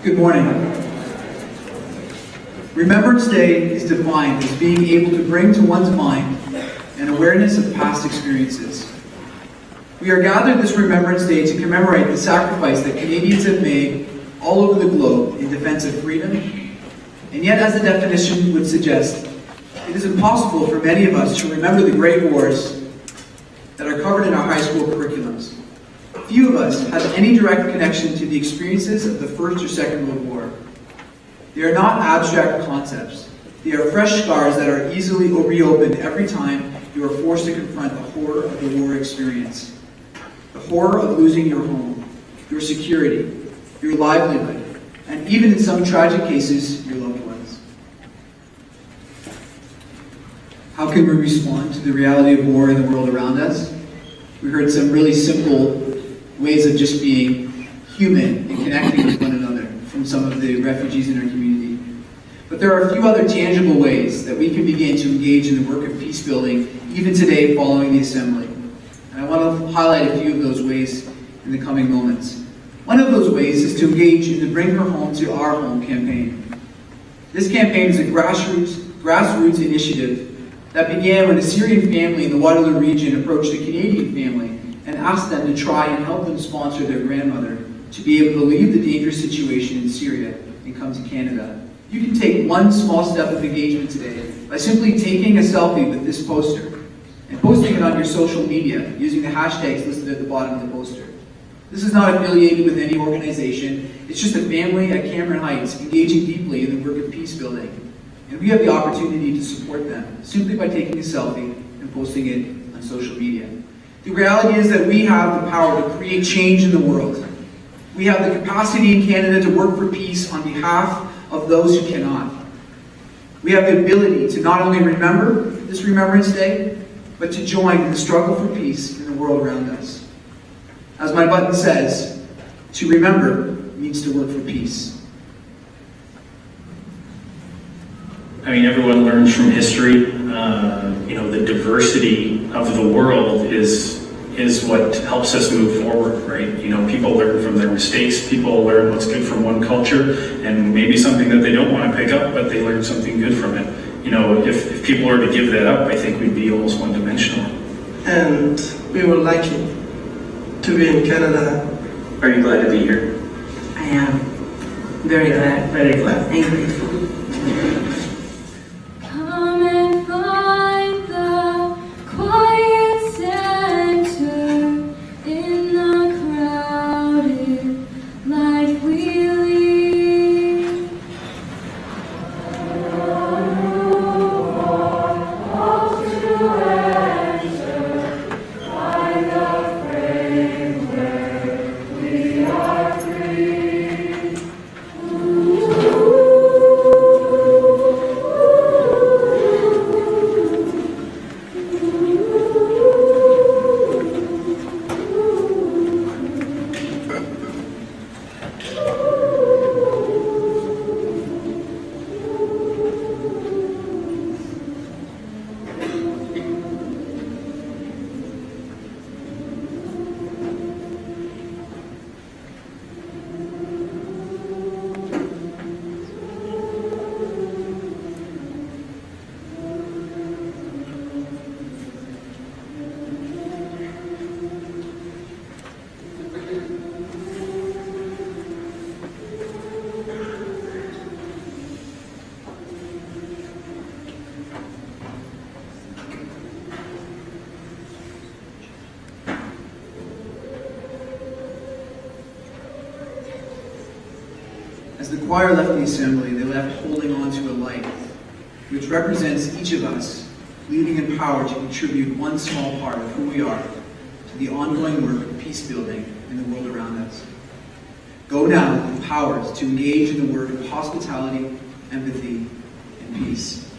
Good morning. Remembrance Day is defined as being able to bring to one's mind an awareness of past experiences. We are gathered this Remembrance Day to commemorate the sacrifice that Canadians have made all over the globe in defense of freedom, and yet, as the definition would suggest, it is impossible for many of us to remember the great wars that are covered in our high school curriculums. Few of us have any direct connection to the experiences of the First or Second World War. They are not abstract concepts. They are fresh scars that are easily reopened every time you are forced to confront the horror of the war experience. The horror of losing your home, your security, your livelihood, and even in some tragic cases, your loved ones. How can we respond to the reality of war in the world around us? We heard some really simple ways of just being human and connecting with one another from some of the refugees in our community. But there are a few other tangible ways that we can begin to engage in the work of peace building even today following the assembly. And I want to highlight a few of those ways in the coming moments. One of those ways is to engage in the Bring Her Home to Our Home campaign. This campaign is a grassroots initiative that began when a Syrian family in the Waterloo region approached a Canadian family and asked them to try and help them sponsor their grandmother to be able to leave the dangerous situation in Syria and come to Canada. You can take one small step of engagement today by simply taking a selfie with this poster and posting it on your social media using the hashtags listed at the bottom of the poster. This is not affiliated with any organization. It's just a family at Cameron Heights engaging deeply in the work of peace building. And we have the opportunity to support them simply by taking a selfie and posting it on social media. The reality is that we have the power to create change in the world. We have the capacity in Canada to work for peace on behalf of those who cannot. We have the ability to not only remember this Remembrance Day, but to join in the struggle for peace in the world around us. As my button says, to remember means to work for peace. I mean, everyone learns from history. The diversity of the world is what helps us move forward, right? People learn from their mistakes. People learn what's good from one culture, and maybe something that they don't want to pick up, but they learn something good from it. If people were to give that up, I think we'd be almost one-dimensional. And we were lucky to be in Canada. Are you glad to be here? I am. Very glad. Very glad. And grateful. Come and find the quiet center in the crowded life we lead. All to enter by the framework we are free. As the choir left the assembly, they left holding on to a light, which represents each of us, leaving empowered to contribute one small part of who we are to the ongoing work of peace building in the world around us. Go now empowered to engage in the work of hospitality, empathy, and peace.